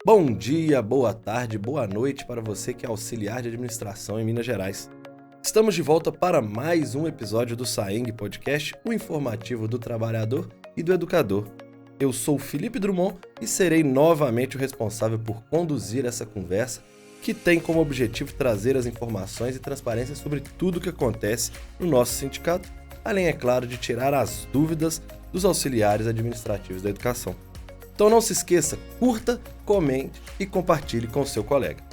Bom dia, boa tarde, boa noite para você que é auxiliar de administração em Minas Gerais. Estamos de volta para mais um episódio do Saeng Podcast, o informativo do trabalhador e do educador. Eu sou Felipe Drummond e serei novamente o responsável por conduzir essa conversa que tem como objetivo trazer as informações e transparência sobre tudo o que acontece no nosso sindicato, além, é claro, de tirar as dúvidas dos auxiliares administrativos da educação. Então não se esqueça, curta, comente e compartilhe com o seu colega.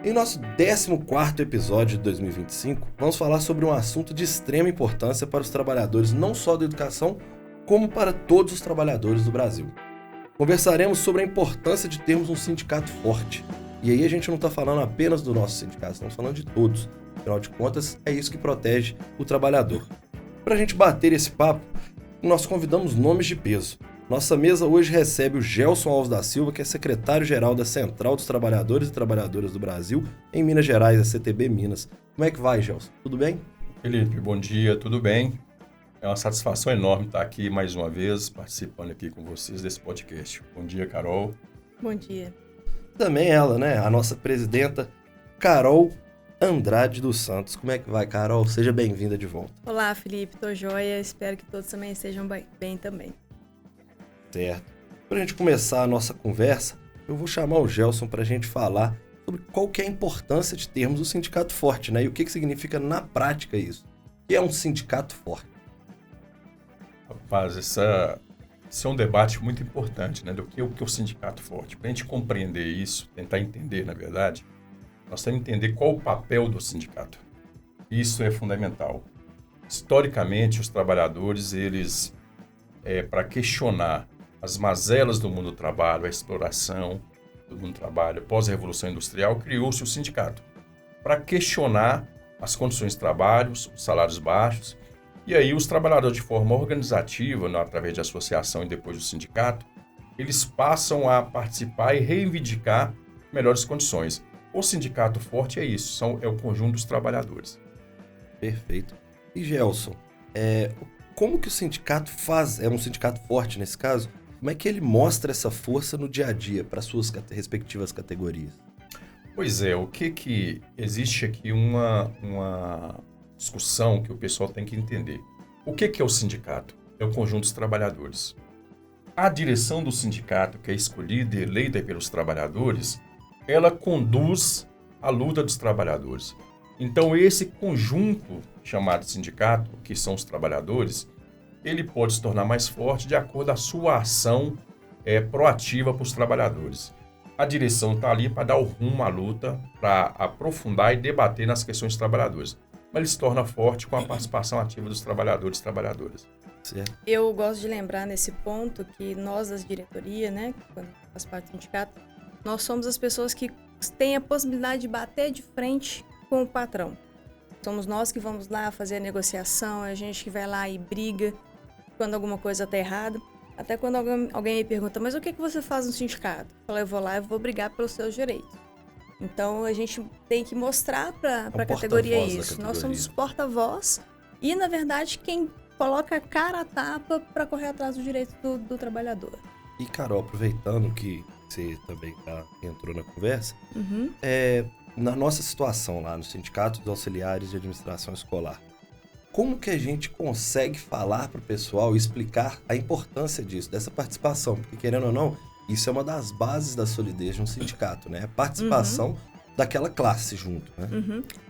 Em nosso 14º episódio de 2025, vamos falar sobre um assunto de extrema importância para os trabalhadores não só da educação, como para todos os trabalhadores do Brasil. Conversaremos sobre a importância de termos um sindicato forte. E aí a gente não está falando apenas do nosso sindicato, estamos falando de todos. Afinal de contas, é isso que protege o trabalhador. Para a gente bater esse papo, nós convidamos nomes de peso. Nossa mesa hoje recebe o Gelson Alves da Silva, que é secretário-geral da Central dos Trabalhadores e Trabalhadoras do Brasil, em Minas Gerais, a CTB Minas. Como é que vai, Gelson? Tudo bem? Felipe, bom dia, tudo bem? É uma satisfação enorme estar aqui mais uma vez, participando aqui com vocês desse podcast. Bom dia, Carol. Bom dia. Também ela, né? A nossa presidenta, Carol Andrade dos Santos. Como é que vai, Carol? Seja bem-vinda de volta. Olá, Felipe. Tô joia. Espero que todos também estejam bem também. Certo. Para a gente começar a nossa conversa, eu vou chamar o Gelson para a gente falar sobre qual que é a importância de termos um sindicato forte, né? E o que significa na prática isso. O que é um sindicato forte? Rapaz, esse é um debate muito importante, né? Do que é o sindicato forte. Para a gente compreender isso, tentar entender, na verdade, nós temos que entender qual o papel do sindicato. Isso é fundamental. Historicamente, os trabalhadores, eles, para questionar as mazelas do mundo do trabalho, a exploração do mundo do trabalho, pós-revolução industrial, criou-se o sindicato para questionar as condições de trabalho, os salários baixos. E aí os trabalhadores, de forma organizativa, através de associação e depois do sindicato, eles passam a participar e reivindicar melhores condições. O sindicato forte é isso, é o conjunto dos trabalhadores. Perfeito. E Gelson, como que o sindicato faz, é um sindicato forte nesse caso, como é que ele mostra essa força no dia a dia para suas respectivas categorias? Pois é, o que existe aqui uma discussão que o pessoal tem que entender. O que é o sindicato? É o conjunto dos trabalhadores. A direção do sindicato, que é escolhida e eleita pelos trabalhadores, ela conduz a luta dos trabalhadores. Então, esse conjunto chamado sindicato, que são os trabalhadores, ele pode se tornar mais forte de acordo com a sua ação proativa para os trabalhadores. A direção está ali para dar o rumo à luta, para aprofundar e debater nas questões dos trabalhadores. Mas ele se torna forte com a participação ativa dos trabalhadores e trabalhadoras. Certo. Eu gosto de lembrar nesse ponto que nós, das diretoria, né, quando faz parte do sindicato, nós somos as pessoas que têm a possibilidade de bater de frente com o patrão. Somos nós que vamos lá fazer a negociação, a gente que vai lá e briga quando alguma coisa está errada. Até quando alguém me pergunta, mas o que você faz no sindicato? Eu falo, eu vou lá e vou brigar pelos seus direitos. Então, a gente tem que mostrar para a categoria isso. Nós somos porta-voz e, na verdade, quem coloca a cara a tapa para correr atrás dos direitos do trabalhador. E, Carol, aproveitando que você também entrou na conversa, na nossa situação lá no Sindicato dos Auxiliares de Administração Escolar, como que a gente consegue falar para o pessoal e explicar a importância disso, dessa participação? Porque, querendo ou não, isso é uma das bases da solidez de um sindicato, né? A participação daquela classe junto, né?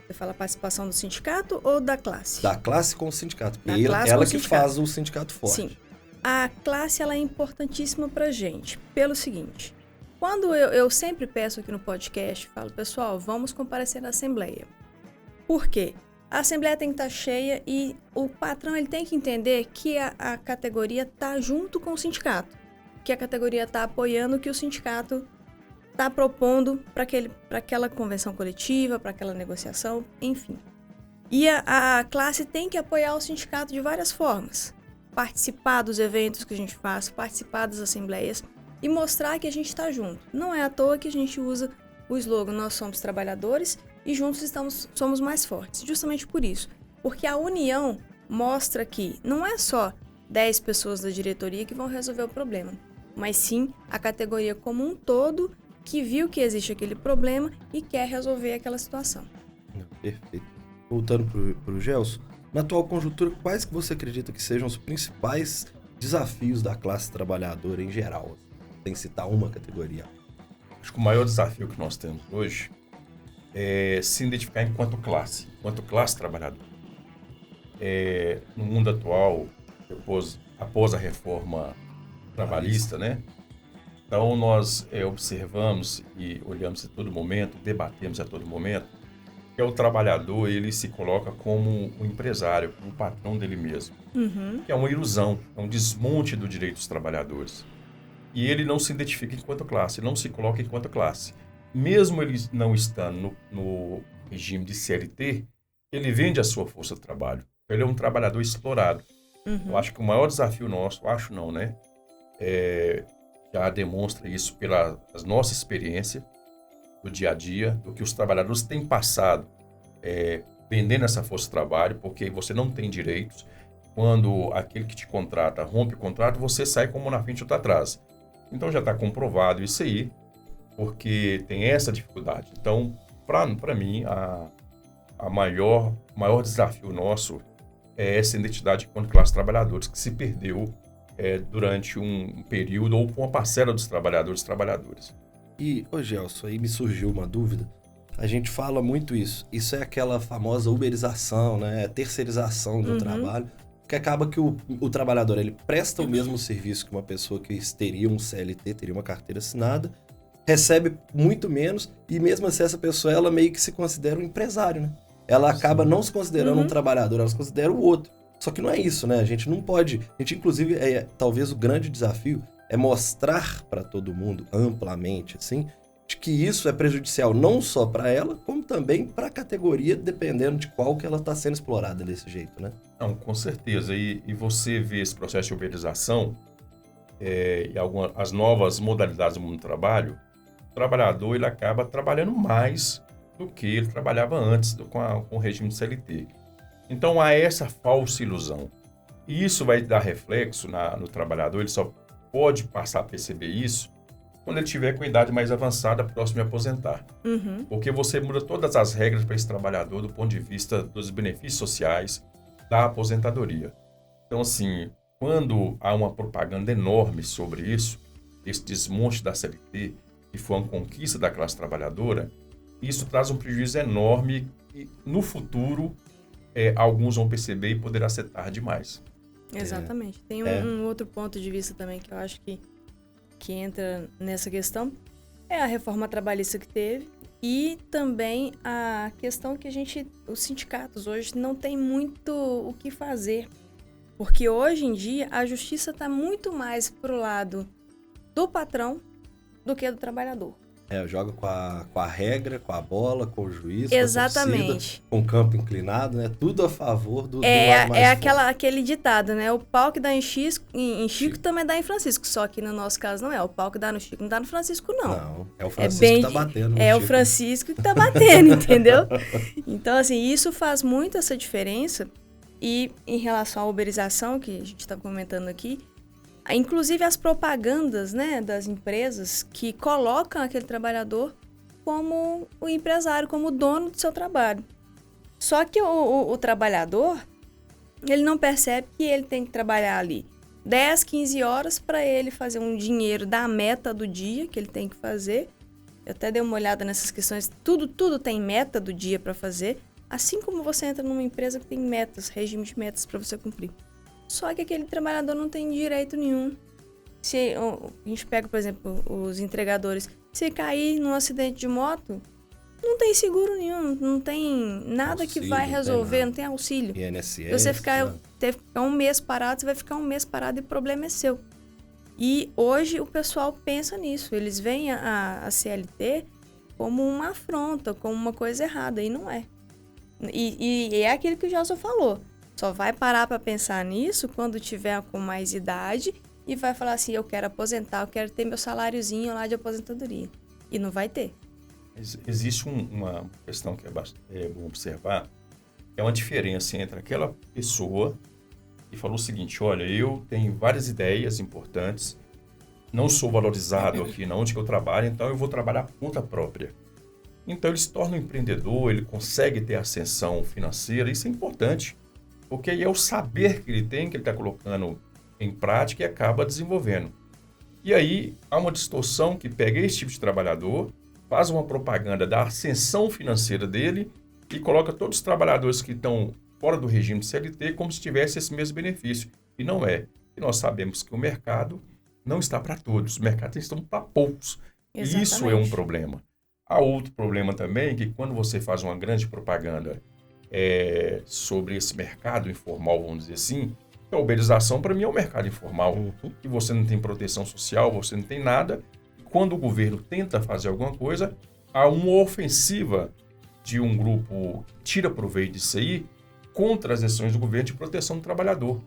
Você fala participação do sindicato ou da classe? Da classe com o sindicato, porque classe ela com que sindicato. faz o sindicato forte. Sim. A classe, ela é importantíssima pra gente, pelo seguinte. Quando eu sempre peço aqui no podcast, falo, pessoal, vamos comparecer na Assembleia. Por quê? A Assembleia tem que estar cheia e o patrão ele tem que entender que a categoria está junto com o sindicato. Que a categoria está apoiando o que o sindicato está propondo para aquela convenção coletiva, para aquela negociação, enfim. E a classe tem que apoiar o sindicato de várias formas. Participar dos eventos que a gente faz, participar das assembleias e mostrar que a gente está junto. Não é à toa que a gente usa o slogan Nós somos trabalhadores e juntos somos mais fortes. Justamente por isso. Porque a união mostra que não é só 10 pessoas da diretoria que vão resolver o problema, mas sim a categoria como um todo que viu que existe aquele problema e quer resolver aquela situação. Perfeito. Voltando para o Gelson, na atual conjuntura, quais que você acredita que sejam os principais desafios da classe trabalhadora em geral? Sem citar uma categoria. Acho que o maior desafio que nós temos hoje é se identificar enquanto classe trabalhadora. No mundo atual, após a reforma trabalhista, né? Então, nós observamos e olhamos a todo momento, debatemos a todo momento, que o trabalhador, ele se coloca como um empresário, como o patrão dele mesmo. Que é uma ilusão, é um desmonte do direito dos trabalhadores. E ele não se identifica enquanto classe, ele não se coloca enquanto classe. Mesmo ele não estando no regime de CLT, ele vende a sua força de trabalho. Ele é um trabalhador explorado. Eu acho que o maior desafio nosso, já demonstra isso pela nossa experiência do dia a dia, do que os trabalhadores têm passado vendendo essa força de trabalho, porque você não tem direitos. Quando aquele que te contrata rompe o contrato, você sai como na frente ou tá atrás. Então já está comprovado isso aí, porque tem essa dificuldade. Então, para mim, o maior desafio nosso é essa identidade enquanto classe trabalhadores, que se perdeu durante um período ou com uma parcela dos trabalhadores. E, Gelson, aí me surgiu uma dúvida. A gente fala muito isso. Isso é aquela famosa uberização, né? Terceirização do trabalho. Que acaba que o trabalhador, ele presta o mesmo serviço que uma pessoa que teria um CLT, teria uma carteira assinada, recebe muito menos e mesmo assim essa pessoa, ela meio que se considera um empresário, né? Ela acaba não se considerando um trabalhador, ela se considera o outro. Só que não é isso, né? A gente não pode... A gente, inclusive, talvez o grande desafio é mostrar para todo mundo, amplamente, assim, de que isso é prejudicial não só para ela, como também para a categoria, dependendo de qual que ela está sendo explorada desse jeito, né? Não, com certeza. E você vê esse processo de uberização e as novas modalidades do mundo do trabalho, o trabalhador ele acaba trabalhando mais do que ele trabalhava antes com o regime de CLT. Então, há essa falsa ilusão. E isso vai dar reflexo no trabalhador, ele só pode passar a perceber isso quando ele tiver com a idade mais avançada, próximo de aposentar. Porque você muda todas as regras para esse trabalhador do ponto de vista dos benefícios sociais da aposentadoria. Então, assim, quando há uma propaganda enorme sobre isso, esse desmonte da CLT, que foi uma conquista da classe trabalhadora, isso traz um prejuízo enorme e, no futuro, alguns vão perceber e poderá ser tarde demais. Exatamente. Tem um outro ponto de vista também que eu acho que entra nessa questão, é a reforma trabalhista que teve e também a questão que os sindicatos hoje não tem muito o que fazer, porque hoje em dia a justiça está muito mais pro lado do patrão do que do trabalhador. Joga com a regra, com a bola, com o juiz, Exatamente. Com a torcida, com o campo inclinado, né? Tudo a favor do lado mais forte. Aquele ditado, né? O pau que dá em Chico também dá em Francisco. Só que no nosso caso não é. O pau que dá no Chico não dá no Francisco, não. Não, é o Francisco que tá batendo. O Francisco que tá batendo, entendeu? Então, assim, isso faz muito essa diferença. E em relação à uberização, que a gente está comentando aqui, inclusive as propagandas, né, das empresas que colocam aquele trabalhador como o empresário, como o dono do seu trabalho. Só que o trabalhador, ele não percebe que ele tem que trabalhar ali 10, 15 horas para ele fazer um dinheiro da meta do dia que ele tem que fazer. Eu até dei uma olhada nessas questões. Tudo tem meta do dia para fazer, assim como você entra numa empresa que tem metas, regime de metas para você cumprir. Só que aquele trabalhador não tem direito nenhum. Se a gente pega, por exemplo, os entregadores, se cair num acidente de moto, não tem seguro nenhum, não tem nada auxílio, que vai resolver, não tem auxílio. INSS, se você ficar um mês parado, você vai ficar um mês parado e o problema é seu. E hoje o pessoal pensa nisso, eles veem a CLT como uma afronta, como uma coisa errada, e não é. E é aquilo que o Gelson falou. Só vai parar para pensar nisso quando tiver com mais idade e vai falar assim, eu quero aposentar, eu quero ter meu saláriozinho lá de aposentadoria. E não vai ter. Existe uma questão que é bom observar, é uma diferença entre aquela pessoa e falou o seguinte: olha, eu tenho várias ideias importantes, não sou valorizado aqui na onde que eu trabalho, então eu vou trabalhar por conta própria. Então ele se torna um empreendedor, ele consegue ter ascensão financeira, isso é importante, porque aí é o saber que ele tem, que ele está colocando em prática e acaba desenvolvendo. E aí há uma distorção que pega esse tipo de trabalhador, faz uma propaganda da ascensão financeira dele e coloca todos os trabalhadores que estão fora do regime de CLT como se tivesse esse mesmo benefício. E não é. E nós sabemos que o mercado não está para todos, o mercado está para poucos. Exatamente. E isso é um problema. Há outro problema também, que quando você faz uma grande propaganda sobre esse mercado informal, vamos dizer assim, a uberização para mim é um mercado informal, que você não tem proteção social, você não tem nada. E quando o governo tenta fazer alguma coisa, há uma ofensiva de um grupo que tira proveito disso aí contra as ações do governo de proteção do trabalhador.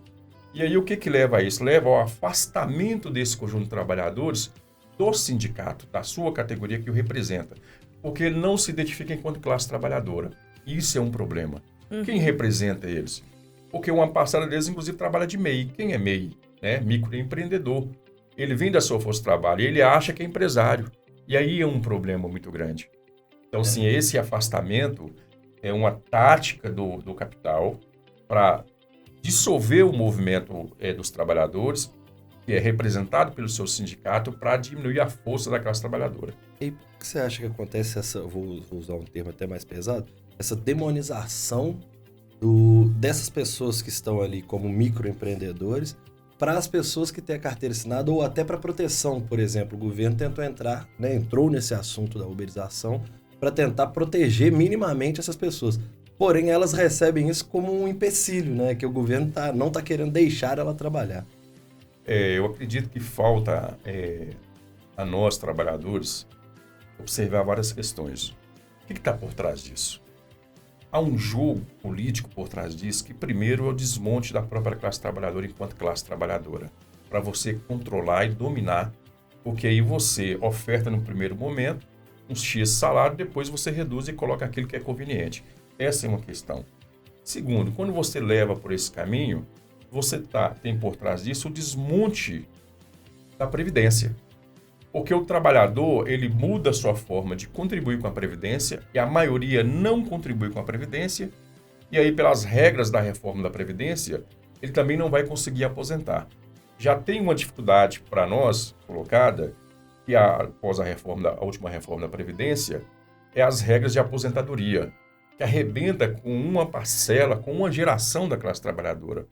E aí o que leva a isso? Leva ao afastamento desse conjunto de trabalhadores do sindicato, da sua categoria que o representa, porque ele não se identifica enquanto classe trabalhadora. Isso é um problema. Quem representa eles? Porque uma parcela deles, inclusive, trabalha de MEI. Quem é MEI? Microempreendedor. Ele vem da sua força de trabalho e ele acha que é empresário. E aí é um problema muito grande. Então, sim, esse afastamento é uma tática do capital para dissolver o movimento dos trabalhadores, que é representado pelo seu sindicato, para diminuir a força da classe trabalhadora. E por que você acha que acontece essa, vou usar um termo até mais pesado, essa demonização dessas pessoas que estão ali como microempreendedores para as pessoas que têm a carteira assinada ou até para proteção, por exemplo? O governo tentou entrou nesse assunto da uberização para tentar proteger minimamente essas pessoas. Porém, elas recebem isso como um empecilho, que o governo não está querendo deixar ela trabalhar. Eu acredito que falta a nós, trabalhadores, observar várias questões. O que está por trás disso? Há um jogo político por trás disso que, primeiro, é o desmonte da própria classe trabalhadora enquanto classe trabalhadora, para você controlar e dominar, porque aí você oferta no primeiro momento uns X salário, depois você reduz e coloca aquilo que é conveniente. Essa é uma questão. Segundo, quando você leva por esse caminho, você tem por trás disso o desmonte da Previdência. Porque o trabalhador, ele muda a sua forma de contribuir com a Previdência e a maioria não contribui com a Previdência. E aí, pelas regras da reforma da Previdência, ele também não vai conseguir aposentar. Já tem uma dificuldade para nós colocada, que após a última reforma da Previdência, é as regras de aposentadoria, que arrebenta com uma parcela, com uma geração da classe trabalhadora.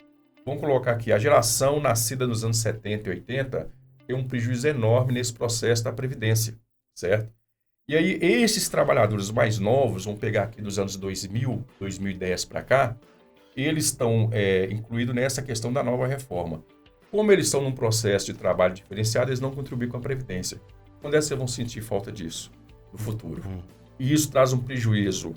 Vamos colocar aqui, a geração nascida nos anos 70 e 80 tem um prejuízo enorme nesse processo da Previdência, certo? E aí, esses trabalhadores mais novos, vamos pegar aqui dos anos 2000, 2010 para cá, eles estão incluídos nessa questão da nova reforma. Como eles estão num processo de trabalho diferenciado, eles não contribuem com a Previdência. Quando é que vocês vão sentir falta disso no futuro? E isso traz um prejuízo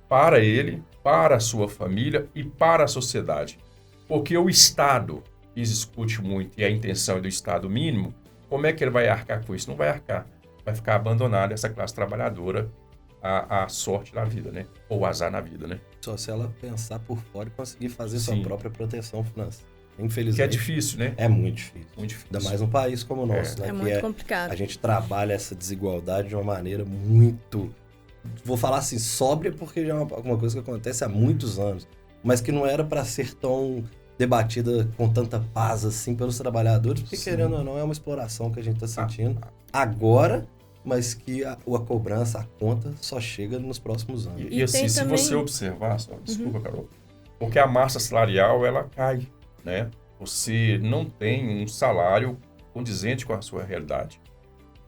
para ele, para a sua família e para a sociedade. Porque o Estado, que discute muito, e a intenção é do Estado mínimo, como é que ele vai arcar com isso? Não vai arcar. Vai ficar abandonada essa classe trabalhadora à sorte na vida, ou azar na vida, Só se ela pensar por fora e conseguir fazer Sim. sua própria proteção financeira. Infelizmente. Que é difícil, É muito difícil. Muito difícil. Ainda mais um país como o nosso, É que muito complicado. A gente trabalha essa desigualdade de uma maneira muito... Vou falar assim, sóbria, porque já é uma coisa que acontece há muitos anos, mas que não era para ser tão debatida com tanta paz assim pelos trabalhadores, porque Sim. querendo ou não é uma exploração que a gente está sentindo agora, mas que a cobrança, a conta só chega nos próximos anos. E assim, se também... você observar, desculpa, Carol, porque a massa salarial, ela cai, Você não tem um salário condizente com a sua realidade.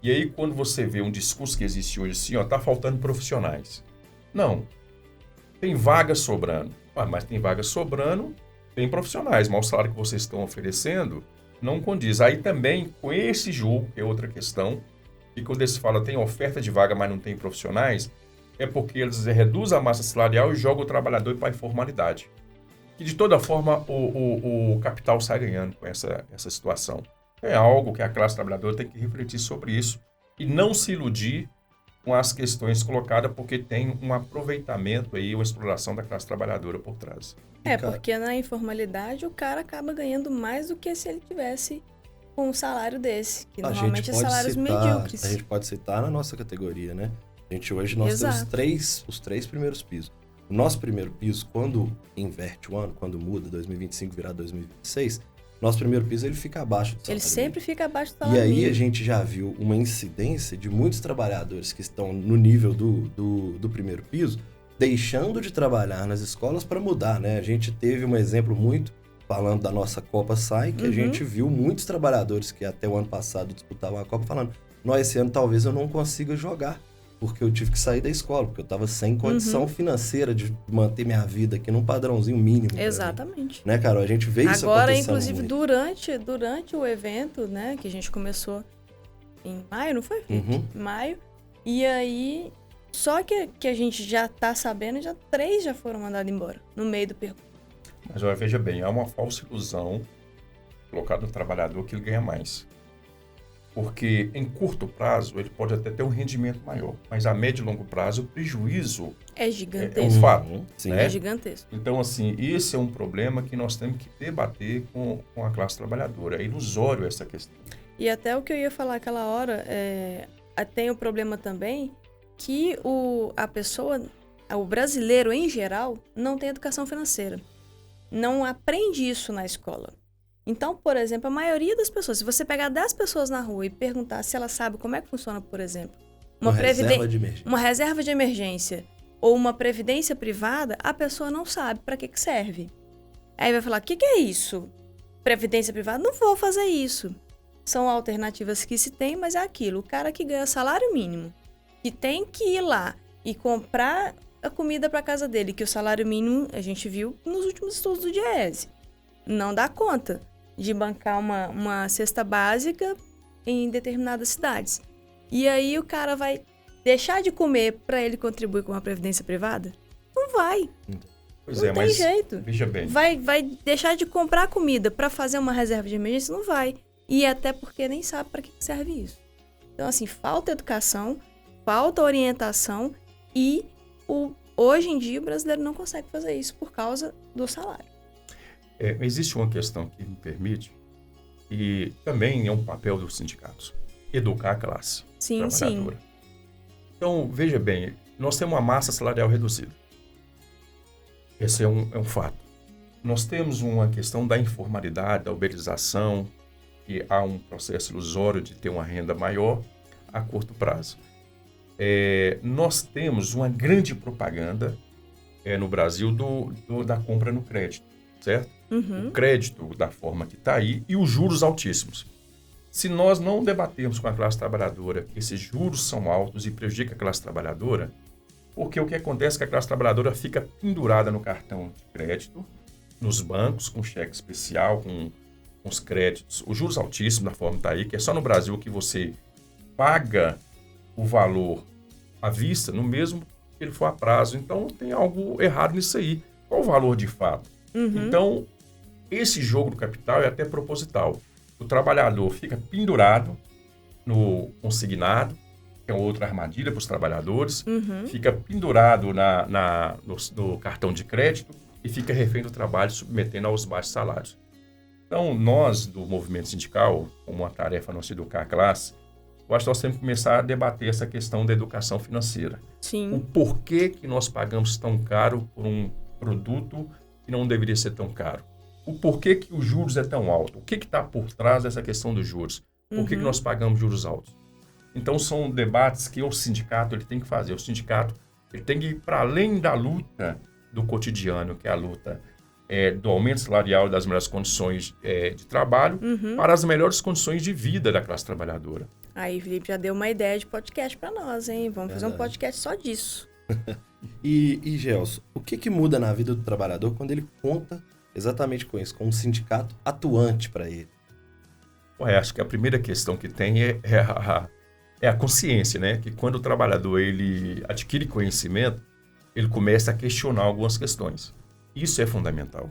E aí, quando você vê um discurso que existe hoje assim, tá faltando profissionais. Não. Tem vagas sobrando. Mas tem vagas sobrando, tem profissionais, mas o salário que vocês estão oferecendo não condiz. Aí também, com esse jogo, que é outra questão, e quando eles falam tem oferta de vaga, mas não tem profissionais, é porque eles reduzem a massa salarial e jogam o trabalhador para a informalidade. E de toda forma, o capital sai ganhando com essa situação. É algo que a classe trabalhadora tem que refletir sobre isso e não se iludir com as questões colocadas, porque tem um aproveitamento aí, uma exploração da classe trabalhadora por trás. Porque na informalidade o cara acaba ganhando mais do que se ele tivesse com um salário desse, que normalmente é salários medíocres. A gente pode citar na nossa categoria, né? Hoje nós temos os três primeiros pisos. O nosso primeiro piso, quando inverte o ano, quando muda 2025 virar 2026, nosso primeiro piso ele fica abaixo do salário mínimo. Ele sempre fica abaixo do salário salário mínimo. E aí a gente já viu uma incidência de muitos trabalhadores que estão no nível do primeiro piso, deixando de trabalhar nas escolas para mudar, né? A gente teve um exemplo muito, falando da nossa Copa SAI, que a gente viu muitos trabalhadores que até o ano passado disputavam a Copa falando, esse ano talvez eu não consiga jogar, porque eu tive que sair da escola, porque eu estava sem condição financeira de manter minha vida aqui num padrãozinho mínimo. Exatamente. Né, Carol? A gente vê isso acontecendo agora, inclusive, muito. durante o evento, né, que a gente começou em maio, não foi? Maio. E aí, só que a gente já tá sabendo, 3 já foram mandados embora, no meio do percurso. Mas veja bem, há uma falsa ilusão colocada no trabalhador que ele ganha mais. Porque em curto prazo ele pode até ter um rendimento maior, mas a médio e longo prazo o prejuízo é gigantesco. É um fato. Né? É gigantesco. Então, assim, esse é um problema que nós temos que debater com a classe trabalhadora. É ilusório essa questão. E até o que eu ia falar aquela hora, tem o problema também que a pessoa, o brasileiro em geral, não tem educação financeira. Não aprende isso na escola. Então, por exemplo, a maioria das pessoas, se você pegar 10 pessoas na rua e perguntar se ela sabe como é que funciona, por exemplo, uma reserva de emergência ou uma previdência privada, a pessoa não sabe para que serve. Aí vai falar, o que é isso? Previdência privada? Não vou fazer isso. São alternativas que se tem, mas é aquilo. O cara que ganha salário mínimo, que tem que ir lá e comprar a comida para casa dele, que o salário mínimo, a gente viu nos últimos estudos do Diese, não dá conta de bancar uma cesta básica em determinadas cidades. E aí o cara vai deixar de comer para ele contribuir com uma previdência privada? Não vai. Pois não tem jeito. Veja bem. Vai deixar de comprar comida para fazer uma reserva de emergência? Não vai. E até porque nem sabe para que serve isso. Então, assim, falta educação, falta orientação e hoje em dia o brasileiro não consegue fazer isso por causa do salário. Existe uma questão que me permite, e também é um papel dos sindicatos, educar a classe trabalhadora. Sim. Então, veja bem, nós temos uma massa salarial reduzida. Esse é um fato. Nós temos uma questão da informalidade, da uberização, que há um processo ilusório de ter uma renda maior a curto prazo. Nós temos uma grande propaganda no Brasil da compra no crédito, certo? O crédito da forma que está aí e os juros altíssimos. Se nós não debatermos com a classe trabalhadora que esses juros são altos e prejudicam a classe trabalhadora, porque o que acontece é que a classe trabalhadora fica pendurada no cartão de crédito, nos bancos, com cheque especial, com os créditos, os juros altíssimos da forma que está aí, que é só no Brasil que você paga o valor à vista, no mesmo que ele for a prazo. Então, tem algo errado nisso aí. Qual o valor de fato? Então, esse jogo do capital é até proposital. O trabalhador fica pendurado no consignado, que é outra armadilha para os trabalhadores, fica pendurado no cartão de crédito e fica refém do trabalho, submetendo aos baixos salários. Então, nós, do movimento sindical, como uma tarefa nossa educar a classe, eu acho que nós temos que começar a debater essa questão da educação financeira. Sim. O porquê que nós pagamos tão caro por um produto que não deveria ser tão caro. O porquê que os juros é tão alto. O que está por trás dessa questão dos juros? Por que nós pagamos juros altos? Então, são debates que o sindicato ele tem que fazer. O sindicato ele tem que ir para além da luta do cotidiano, que é a luta do aumento salarial, das melhores condições de trabalho, para as melhores condições de vida da classe trabalhadora. Aí, Felipe, já deu uma ideia de podcast para nós, hein? Vamos fazer um podcast só disso. E Gelson, o que muda na vida do trabalhador quando ele conta exatamente com isso, com um sindicato atuante para ele? Acho que a primeira questão que tem é a consciência, né? Que quando o trabalhador ele adquire conhecimento, ele começa a questionar algumas questões. Isso é fundamental.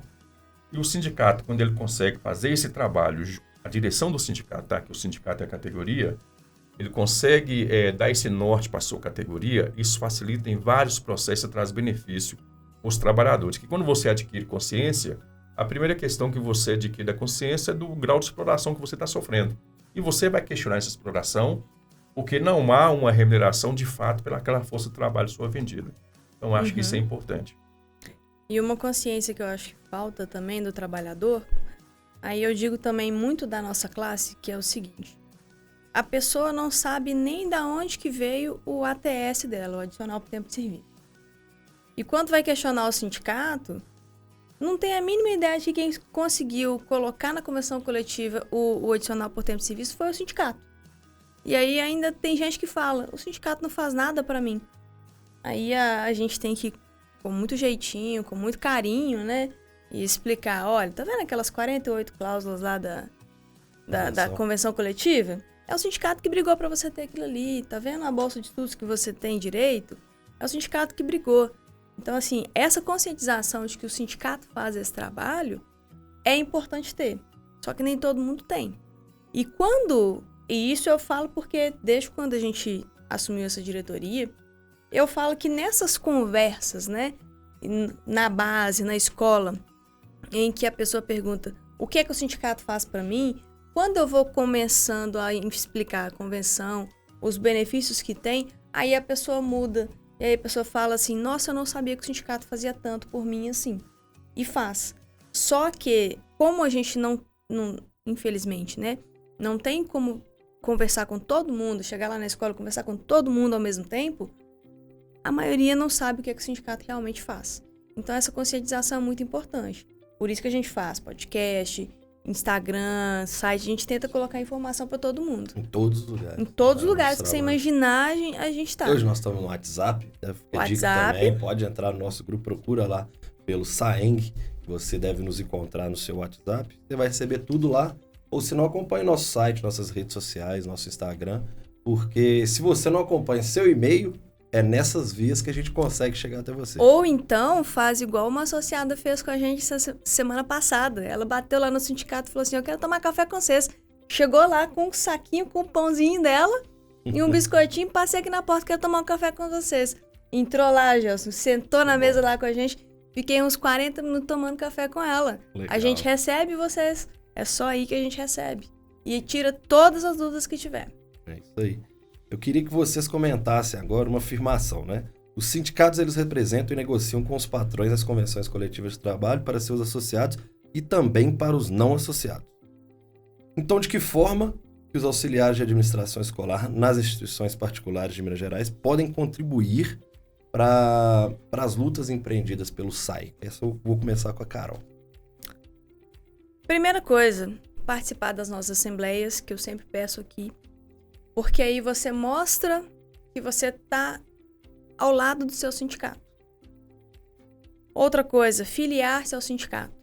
E o sindicato, quando ele consegue fazer esse trabalho, a direção do sindicato, tá? Que o sindicato é a categoria, ele consegue dar esse norte para a sua categoria, isso facilita em vários processos e traz benefício para os trabalhadores. Que quando você adquire consciência, a primeira questão que você adquire da consciência é do grau de exploração que você está sofrendo. E você vai questionar essa exploração, porque não há uma remuneração de fato pelaquela força de trabalho sua vendida. Então, acho que isso é importante. E uma consciência que eu acho que falta também do trabalhador, aí eu digo também muito da nossa classe, que é o seguinte: a pessoa não sabe nem da onde que veio o ATS dela, o adicional por tempo de serviço. E quando vai questionar o sindicato, não tem a mínima ideia de que quem conseguiu colocar na convenção coletiva o adicional por tempo de serviço foi o sindicato. E aí ainda tem gente que fala, o sindicato não faz nada para mim. Aí a gente tem que, com muito jeitinho, com muito carinho, né, e explicar, olha, tá vendo aquelas 48 cláusulas lá da convenção coletiva? É o sindicato que brigou para você ter aquilo ali. Tá vendo a bolsa de estudos que você tem direito? É o sindicato que brigou. Então, assim, essa conscientização de que o sindicato faz esse trabalho é importante ter. Só que nem todo mundo tem. E isso eu falo porque desde quando a gente assumiu essa diretoria, eu falo que nessas conversas, né, na base, na escola, em que a pessoa pergunta o que é que o sindicato faz para mim, quando eu vou começando a explicar a convenção, os benefícios que tem, aí a pessoa muda. E aí a pessoa fala assim, nossa, eu não sabia que o sindicato fazia tanto por mim assim. E faz. Só que, como a gente não infelizmente, né, não tem como conversar com todo mundo, chegar lá na escola e conversar com todo mundo ao mesmo tempo, a maioria não sabe o que é que o sindicato realmente faz. Então essa conscientização é muito importante. Por isso que a gente faz podcast, Instagram, site, a gente tenta colocar informação para todo mundo. Em todos os lugares. Em todos os lugares que você imaginar, a gente tá. Hoje nós estamos no WhatsApp, dica também, pode entrar no nosso grupo, procura lá pelo Saeng, você deve nos encontrar no seu WhatsApp, você vai receber tudo lá, ou se não, acompanhe nosso site, nossas redes sociais, nosso Instagram, porque se você não acompanha seu e-mail, é nessas vias que a gente consegue chegar até você. Ou então, faz igual uma associada fez com a gente semana passada. Ela bateu lá no sindicato e falou assim, eu quero tomar café com vocês. Chegou lá com um saquinho, com o pãozinho dela e um biscoitinho, passei aqui na porta, quero tomar um café com vocês. Entrou lá, Gelson, sentou na mesa lá com a gente, fiquei uns 40 minutos tomando café com ela. Legal. A gente recebe vocês, é só aí que a gente recebe. E tira todas as dúvidas que tiver. É isso aí. Eu queria que vocês comentassem agora uma afirmação, né? Os sindicatos, eles representam e negociam com os patrões as convenções coletivas de trabalho para seus associados e também para os não associados. Então, de que forma que os auxiliares de administração escolar nas instituições particulares de Minas Gerais podem contribuir para as lutas empreendidas pelo SAI? Essa eu vou começar com a Carol. Primeira coisa, participar das nossas assembleias, que eu sempre peço aqui, porque aí você mostra que você está ao lado do seu sindicato. Outra coisa, filiar-se ao sindicato.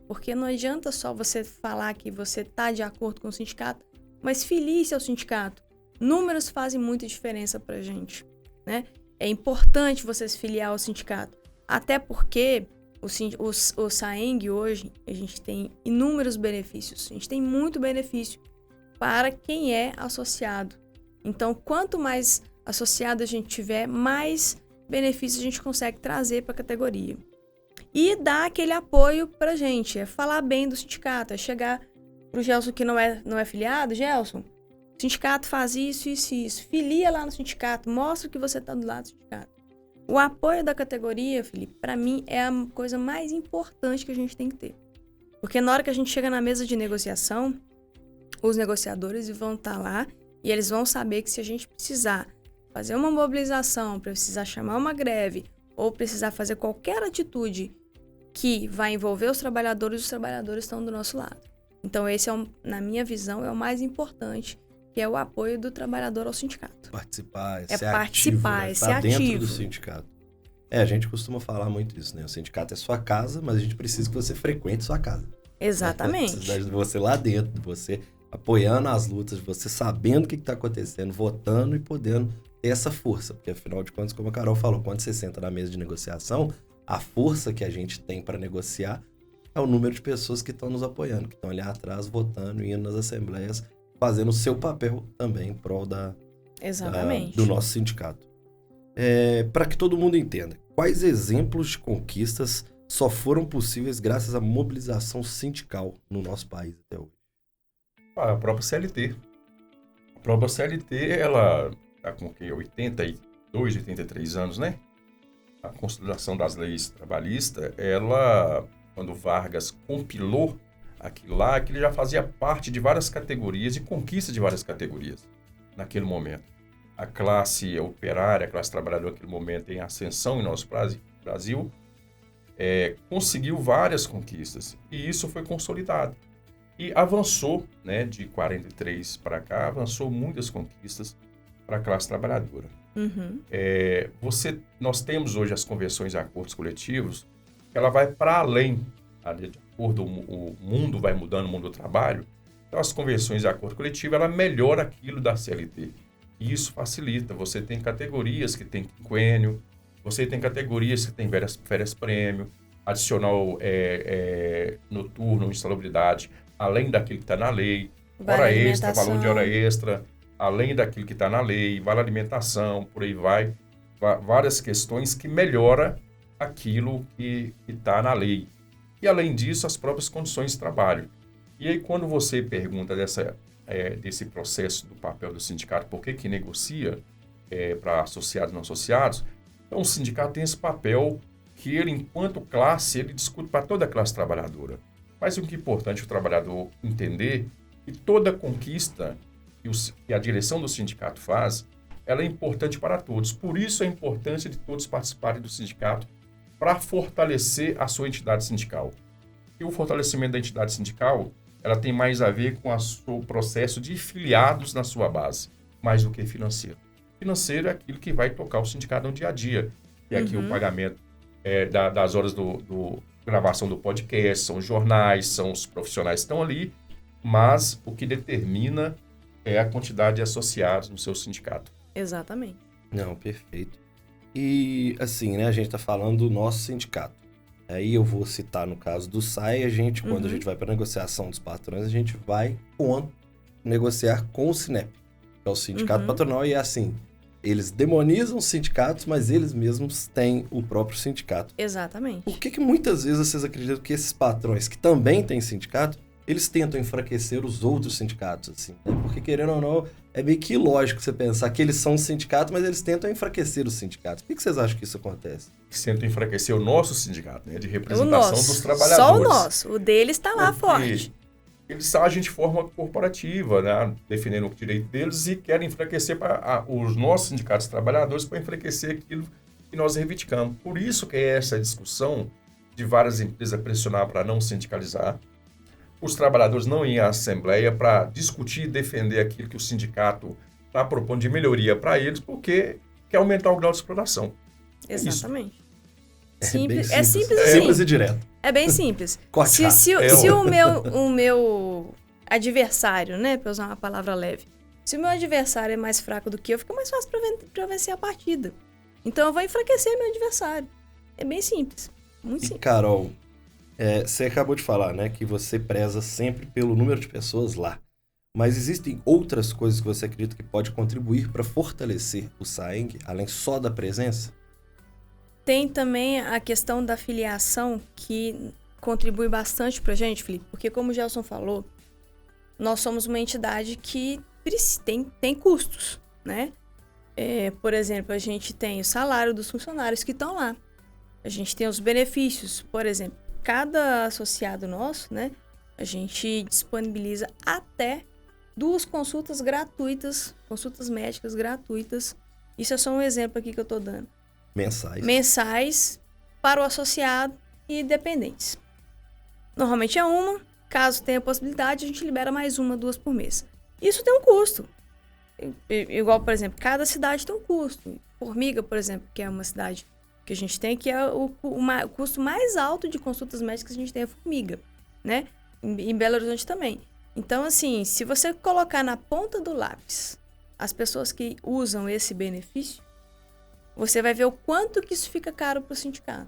Porque não adianta só você falar que você está de acordo com o sindicato, mas filie-se ao sindicato. Números fazem muita diferença para a gente, né? É importante você se filiar ao sindicato. Até porque o Saeng hoje, a gente tem inúmeros benefícios. A gente tem muito benefício para quem é associado. Então, quanto mais associado a gente tiver, mais benefícios a gente consegue trazer para a categoria. E dar aquele apoio para a gente, é falar bem do sindicato, é chegar para o Gelson que não é filiado, Gelson, o sindicato faz isso, isso e isso. Filia lá no sindicato, mostra que você está do lado do sindicato. O apoio da categoria, Felipe, para mim é a coisa mais importante que a gente tem que ter. Porque na hora que a gente chega na mesa de negociação, os negociadores vão estar lá e eles vão saber que se a gente precisar fazer uma mobilização, precisar chamar uma greve ou precisar fazer qualquer atitude que vai envolver os trabalhadores estão do nosso lado. Então esse, na minha visão, é o mais importante, que é o apoio do trabalhador ao sindicato. Participar, é ser participar, ativo, né? é ser Tá ativo. dentro do sindicato. A gente costuma falar muito isso, né? O sindicato é sua casa, mas a gente precisa que você frequente sua casa. Exatamente. Precisa de você lá dentro, de você apoiando as lutas, de você sabendo o que está acontecendo, votando e podendo ter essa força. Porque, afinal de contas, como a Carol falou, quando você senta na mesa de negociação, a força que a gente tem para negociar é o número de pessoas que estão nos apoiando, que estão ali atrás votando e indo nas assembleias fazendo o seu papel também em prol Exatamente. do nosso sindicato. Para que todo mundo entenda, quais exemplos de conquistas só foram possíveis graças à mobilização sindical no nosso país até hoje? A própria CLT. A própria CLT, ela está com 82, 83 anos, né? A consolidação das leis trabalhistas, ela, quando Vargas compilou aquilo lá, que ele já fazia parte de várias categorias e conquista de várias categorias naquele momento. A classe operária, a classe trabalhadora naquele momento em ascensão em nosso Brasil, conseguiu várias conquistas e isso foi consolidado. E avançou, né, de 43 para cá, avançou muitas conquistas para a classe trabalhadora. Uhum. Nós temos hoje as convenções e acordos coletivos, que ela vai para além, de acordo, o mundo vai mudando, o mundo do trabalho. Então, as convenções e acordo coletivo, ela melhora aquilo da CLT. E isso facilita. Você tem categorias que tem quinquênio, você tem categorias que tem férias-prêmio, adicional noturno, insalubridade, além daquilo que está na lei, hora extra, valor de hora extra, além daquilo que está na lei, vale alimentação, por aí vai. Várias questões que melhoram aquilo que está na lei. E, além disso, as próprias condições de trabalho. E aí, quando você pergunta desse processo do papel do sindicato, por que negocia para associados e não associados, então o sindicato tem esse papel que ele, enquanto classe, ele discute para toda a classe trabalhadora. Mas o que é importante o trabalhador entender que toda conquista que a direção do sindicato faz, ela é importante para todos. Por isso a importância de todos participarem do sindicato para fortalecer a sua entidade sindical. E o fortalecimento da entidade sindical, ela tem mais a ver com o processo de filiados na sua base, mais do que financeiro. Financeiro é aquilo que vai tocar o sindicato no dia a dia. E aqui o pagamento das horas do gravação do podcast, são os jornais, são os profissionais que estão ali, mas o que determina é a quantidade de associados no seu sindicato. Exatamente. Não, perfeito. E, assim, né, a gente está falando do nosso sindicato. Aí eu vou citar no caso do SAI, quando a gente vai para a negociação dos patrões, a gente vai negociar com o Sinep, que é o sindicato patronal, e é assim, eles demonizam os sindicatos, mas eles mesmos têm o próprio sindicato. Exatamente. Por que muitas vezes vocês acreditam que esses patrões que também têm sindicato, eles tentam enfraquecer os outros sindicatos, assim, né? Porque, querendo ou não, é meio que ilógico você pensar que eles são um sindicato, mas eles tentam enfraquecer os sindicatos. Por que vocês acham que isso acontece? Eles tentam enfraquecer o nosso sindicato, né, de representação dos trabalhadores. Só o nosso. O deles está lá forte. Eles agem de forma corporativa, né, defendendo o direito deles e querem enfraquecer os nossos sindicatos trabalhadores para enfraquecer aquilo que nós reivindicamos. Por isso que é essa discussão de várias empresas pressionar para não sindicalizar. Os trabalhadores não iam à Assembleia para discutir e defender aquilo que o sindicato está propondo de melhoria para eles, porque quer aumentar o grau de exploração. Exatamente. Simples assim. Simples e direto. É bem simples. Se o meu adversário, né, para usar uma palavra leve, se o meu adversário é mais fraco do que eu, fica mais fácil para eu vencer a partida. Então eu vou enfraquecer meu adversário. É bem simples. Muito simples. E, Carol, você acabou de falar, né, que você preza sempre pelo número de pessoas lá. Mas existem outras coisas que você acredita que pode contribuir para fortalecer o SAENG, além só da presença? Tem também a questão da filiação, que contribui bastante para a gente, Felipe, porque como o Gelson falou, nós somos uma entidade que tem custos, né? Por exemplo, a gente tem o salário dos funcionários que estão lá. A gente tem os benefícios, por exemplo, cada associado nosso, né? A gente disponibiliza até 2 consultas gratuitas, consultas médicas gratuitas. Isso é só um exemplo aqui que eu estou dando. Mensais para o associado e dependentes. Normalmente é uma, caso tenha possibilidade, a gente libera mais 1, 2 por mês. Isso tem um custo. Igual, por exemplo, cada cidade tem um custo. Formiga, por exemplo, que é uma cidade que a gente tem, que é o custo mais alto de consultas médicas que a gente tem, é Formiga, né? Em Belo Horizonte também. Então, assim, se você colocar na ponta do lápis as pessoas que usam esse benefício, você vai ver o quanto que isso fica caro para o sindicato.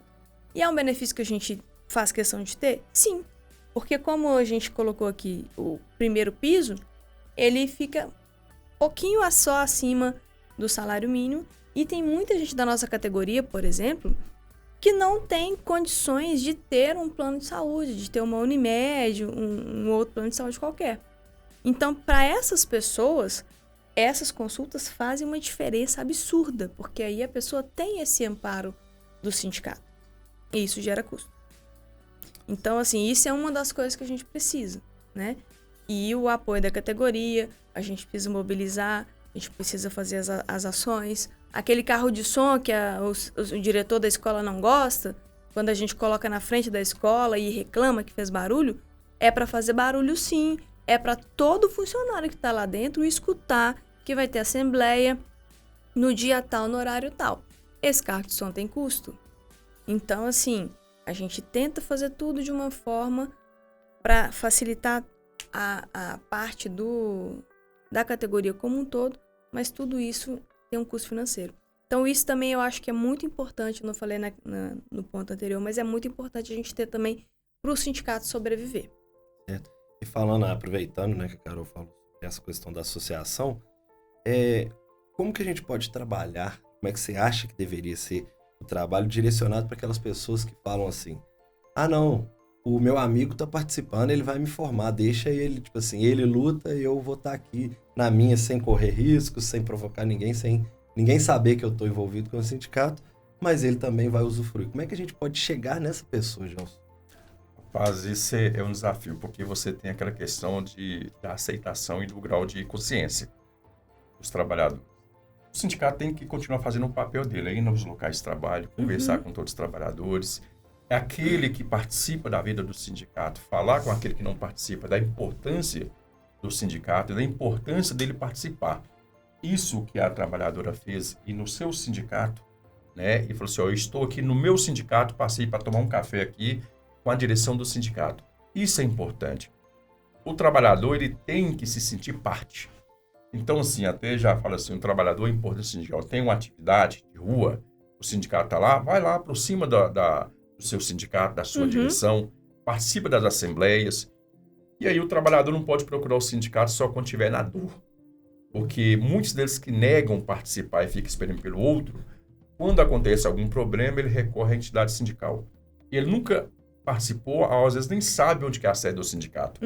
E é um benefício que a gente faz questão de ter? Sim. Porque como a gente colocou aqui o primeiro piso, ele fica um pouquinho só acima do salário mínimo. E tem muita gente da nossa categoria, por exemplo, que não tem condições de ter um plano de saúde, de ter uma Unimed, um outro plano de saúde qualquer. Então, para essas pessoas, essas consultas fazem uma diferença absurda, porque aí a pessoa tem esse amparo do sindicato. E isso gera custo. Então, assim, isso é uma das coisas que a gente precisa, né? E o apoio da categoria, a gente precisa mobilizar, a gente precisa fazer as ações. Aquele carro de som que o diretor da escola não gosta, quando a gente coloca na frente da escola e reclama que fez barulho, é para fazer barulho sim, é para todo funcionário que está lá dentro escutar que vai ter assembleia no dia tal, no horário tal. Esse carro de som tem custo. Então, assim, a gente tenta fazer tudo de uma forma para facilitar a parte da categoria como um todo, mas tudo isso tem um custo financeiro. Então, isso também eu acho que é muito importante, não falei no ponto anterior, mas é muito importante a gente ter também para o sindicato sobreviver. Certo. E falando, aproveitando, né, que a Carol falou essa questão da associação, como que a gente pode trabalhar, como é que você acha que deveria ser o trabalho direcionado para aquelas pessoas que falam assim, não, o meu amigo está participando, ele vai me formar, deixa ele, tipo assim, ele luta e eu vou estar aqui na minha sem correr riscos, sem provocar ninguém, sem ninguém saber que eu estou envolvido com o sindicato, mas ele também vai usufruir. Como é que a gente pode chegar nessa pessoa, Johnson? Rapaz, isso é um desafio, porque você tem aquela questão da aceitação e do grau de consciência dos trabalhadores. O sindicato tem que continuar fazendo o papel dele, ir nos locais de trabalho, conversar com todos os trabalhadores. É aquele que participa da vida do sindicato, falar com aquele que não participa, da importância do sindicato e da importância dele participar. Isso que a trabalhadora fez e no seu sindicato, né? E falou assim, eu estou aqui no meu sindicato, passei para tomar um café aqui com a direção do sindicato. Isso é importante. O trabalhador, ele tem que se sentir parte. Então, assim, até já fala assim, um trabalhador é importante sindical, tem uma atividade de rua, o sindicato está lá, vai lá, aproxima do seu sindicato, da sua direção, participa das assembleias. E aí o trabalhador não pode procurar o sindicato só quando estiver na dor. Porque muitos deles que negam participar e ficam esperando pelo outro, quando acontece algum problema, ele recorre à entidade sindical. E ele nunca participou, às vezes nem sabe onde que é a sede do sindicato,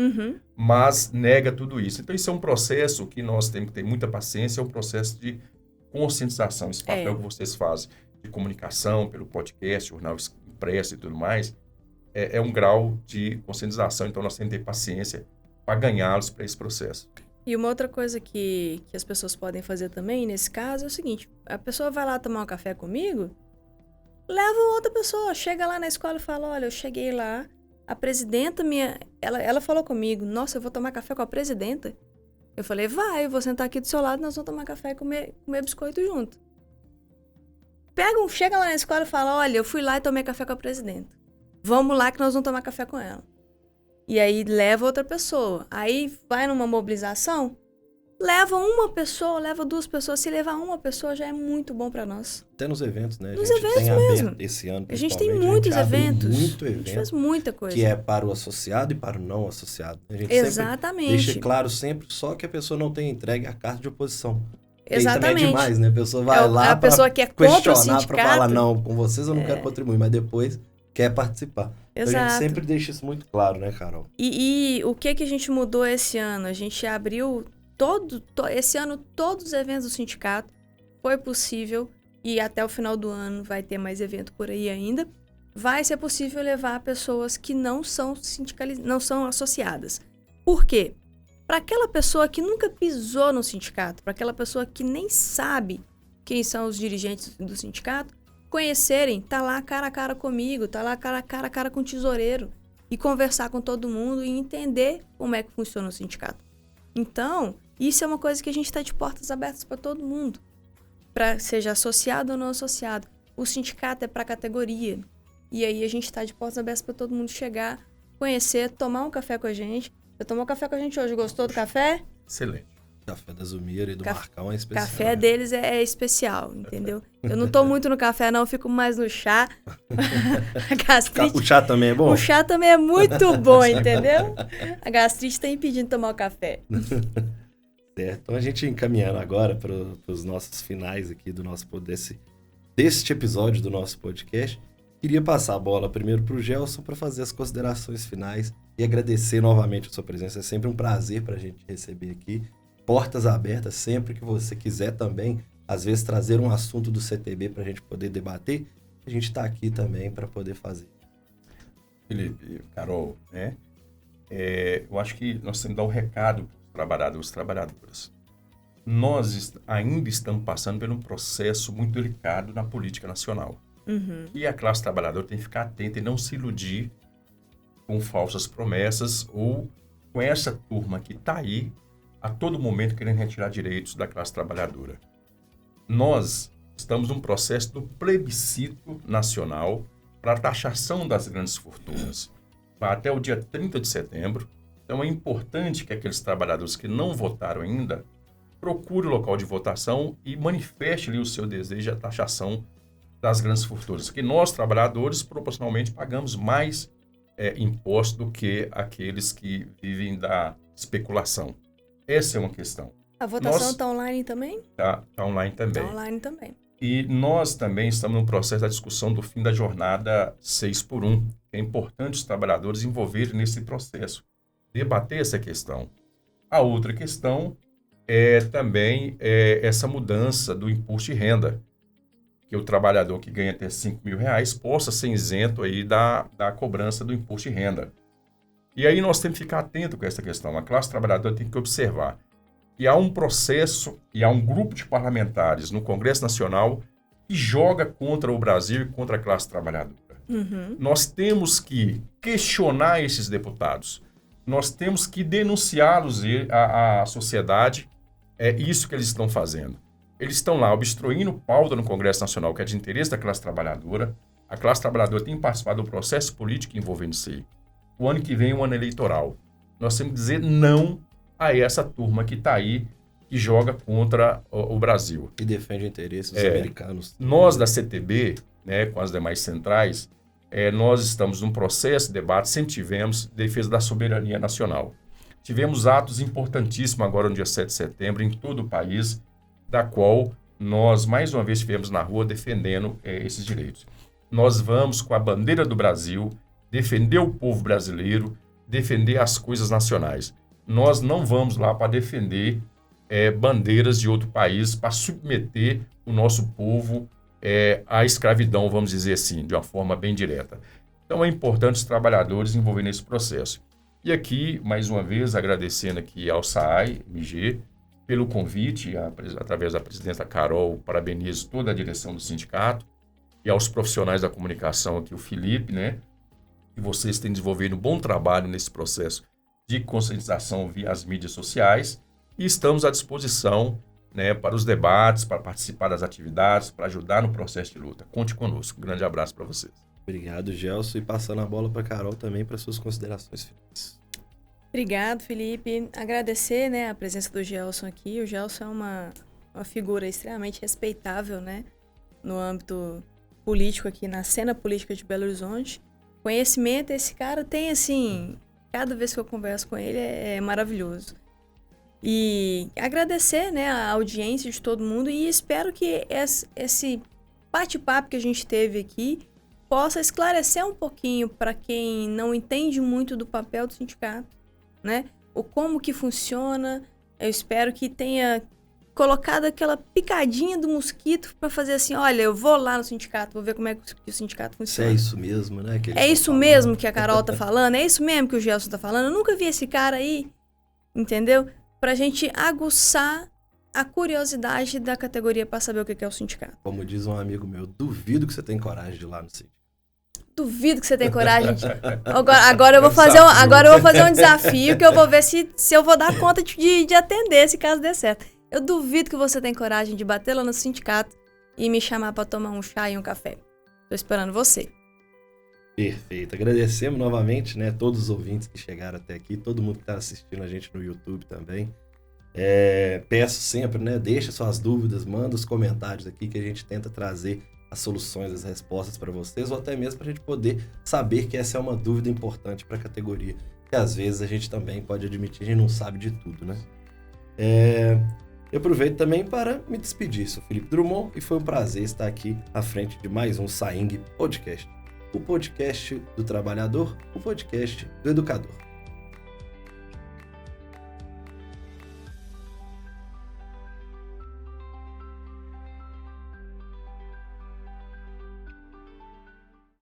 mas nega tudo isso. Então, isso é um processo que nós temos que ter muita paciência, é um processo de conscientização, esse papel que vocês fazem, de comunicação, pelo podcast, jornal impresso e tudo mais, é um grau de conscientização, então nós temos que ter paciência para ganhá-los para esse processo. E uma outra coisa que as pessoas podem fazer também, nesse caso, é o seguinte, a pessoa vai lá tomar um café comigo, leva outra pessoa, chega lá na escola e fala, olha, eu cheguei lá, a presidenta ela falou comigo, nossa, eu vou tomar café com a presidenta. Eu falei, vai, eu vou sentar aqui do seu lado, nós vamos tomar café e comer biscoito junto. Chega lá na escola e fala, olha, eu fui lá e tomei café com a presidenta. Vamos lá que nós vamos tomar café com ela. E aí leva outra pessoa. Aí vai numa mobilização, leva uma pessoa, leva duas pessoas. Se levar uma pessoa já é muito bom para nós. Até nos eventos, né? Nos eventos mesmo. Esse ano, a gente tem muitos eventos. Muito evento, a gente faz muita coisa. Que é para o associado e para o não associado. A gente Exatamente. sempre deixa claro sempre só que a pessoa não tem entregue a carta de oposição. Exatamente. Aí também é demais, né? A pessoa vai lá a pessoa que é contra o sindicato, para falar, não, com vocês eu não quero contribuir, mas depois quer participar. Exato. Então a gente sempre deixa isso muito claro, né, Carol? E o que a gente mudou esse ano? A gente abriu esse ano todos os eventos do sindicato. Foi possível, e até o final do ano vai ter mais evento por aí ainda. Vai ser possível levar pessoas que não são não são associadas. Por quê? Para aquela pessoa que nunca pisou no sindicato, para aquela pessoa que nem sabe quem são os dirigentes do sindicato, conhecerem, tá lá cara a cara comigo, tá lá cara a cara com o tesoureiro e conversar com todo mundo e entender como é que funciona o sindicato. Então, isso é uma coisa que a gente está de portas abertas para todo mundo, para seja associado ou não associado. O sindicato é para categoria e aí a gente está de portas abertas para todo mundo chegar, conhecer, tomar um café com a gente. Você tomou café com a gente hoje, gostou do café? Excelente. O café da Zumira e do Marcão é especial. O café deles é especial, entendeu? Eu não tô muito no café, não. Eu fico mais no chá. A gastrite... O chá também é bom? O chá também é muito bom, entendeu? A gastrite tá impedindo de tomar o café. Certo. Então a gente encaminhando agora para os nossos finais aqui do nosso deste episódio do nosso podcast, queria passar a bola primeiro para o Gelson para fazer as considerações finais e agradecer novamente a sua presença. É sempre um prazer para a gente receber aqui. Portas abertas sempre que você quiser também, às vezes, trazer um assunto do CTB para a gente poder debater. A gente está aqui também para poder fazer. Felipe, Carol, né? Eu acho que nós temos que dar um recado para os trabalhadores e trabalhadoras. Nós ainda estamos passando por um processo muito delicado na política nacional. Uhum. E a classe trabalhadora tem que ficar atenta e não se iludir com falsas promessas ou com essa turma que está aí a todo momento querendo retirar direitos da classe trabalhadora. Nós estamos num processo do plebiscito nacional para a taxação das grandes fortunas. Vai até o dia 30 de setembro. Então é importante que aqueles trabalhadores que não votaram ainda procurem o local de votação e manifeste ali o seu desejo de taxação das grandes fortunas. Porque nós, trabalhadores, proporcionalmente pagamos mais imposto do que aqueles que vivem da especulação. Essa é uma questão. A votação está online também? Está online também. Está online também. E nós também estamos no processo da discussão do fim da jornada 6x1. É importante os trabalhadores envolverem nesse processo, debater essa questão. A outra questão é também essa mudança do imposto de renda, que o trabalhador que ganha até R$5.000 possa ser isento aí da cobrança do imposto de renda. E aí nós temos que ficar atento com essa questão. A classe trabalhadora tem que observar que há um processo e há um grupo de parlamentares no Congresso Nacional que joga contra o Brasil e contra a classe trabalhadora. Uhum. Nós temos que questionar esses deputados. Nós temos que denunciá-los à sociedade. É isso que eles estão fazendo. Eles estão lá obstruindo pauta no Congresso Nacional, que é de interesse da classe trabalhadora. A classe trabalhadora tem participado do processo político envolvendo isso aí. O ano que vem é um ano eleitoral. Nós temos que dizer não a essa turma que está aí, que joga contra o Brasil. E defende interesses americanos. Nós da CTB, né, com as demais centrais, nós estamos num processo de debate, sempre tivemos, defesa da soberania nacional. Tivemos atos importantíssimos agora no dia 7 de setembro em todo o país, da qual nós, mais uma vez, estivemos na rua defendendo esses direitos. Nós vamos, com a bandeira do Brasil, defender o povo brasileiro, defender as coisas nacionais. Nós não vamos lá para defender bandeiras de outro país, para submeter o nosso povo à escravidão, vamos dizer assim, de uma forma bem direta. Então é importante os trabalhadores envolverem nesse processo. E aqui, mais uma vez, agradecendo aqui ao SAAI-MG pelo convite, através da presidenta Carol, parabenizo toda a direção do sindicato e aos profissionais da comunicação aqui, o Felipe, né? Que vocês têm desenvolvido um bom trabalho nesse processo de conscientização via as mídias sociais e estamos à disposição, né, para os debates, para participar das atividades, para ajudar no processo de luta. Conte conosco. Um grande abraço para vocês. Obrigado, Gelson. E passando a bola para a Carol também para suas considerações finais. Obrigado, Felipe. Agradecer, né, a presença do Gelson aqui. O Gelson é uma figura extremamente respeitável, né, no âmbito político aqui, na cena política de Belo Horizonte. Conhecimento, esse cara tem, assim, cada vez que eu converso com ele é maravilhoso. E agradecer, né, a audiência de todo mundo e espero que esse bate-papo que a gente teve aqui possa esclarecer um pouquinho para quem não entende muito do papel do sindicato, né? O como que funciona. Eu espero que tenha colocado aquela picadinha do mosquito para fazer assim, olha, eu vou lá no sindicato, vou ver como é que o sindicato funciona. É isso mesmo, né? É isso mesmo que a Carol tá falando? É isso mesmo que o Gelson tá falando? Eu nunca vi esse cara aí, entendeu? Pra gente aguçar a curiosidade da categoria para saber o que é o sindicato. Como diz um amigo meu, duvido que você tem coragem de ir lá no sindicato. Duvido que você tem coragem de... Agora eu vou fazer um desafio que eu vou ver se eu vou dar conta de atender se caso der certo. Eu duvido que você tem coragem de bater lá no sindicato e me chamar para tomar um chá e um café. Tô esperando você. Perfeito. Agradecemos novamente, né, todos os ouvintes que chegaram até aqui, todo mundo que está assistindo a gente no YouTube também. Peço sempre, né, deixa suas dúvidas, manda os comentários aqui que a gente tenta trazer as soluções, as respostas para vocês, ou até mesmo para a gente poder saber que essa é uma dúvida importante para a categoria, que às vezes a gente também pode admitir, a gente não sabe de tudo, né? Eu aproveito também para me despedir. Sou Felipe Drummond e foi um prazer estar aqui à frente de mais um Saing Podcast. O podcast do trabalhador, o podcast do educador.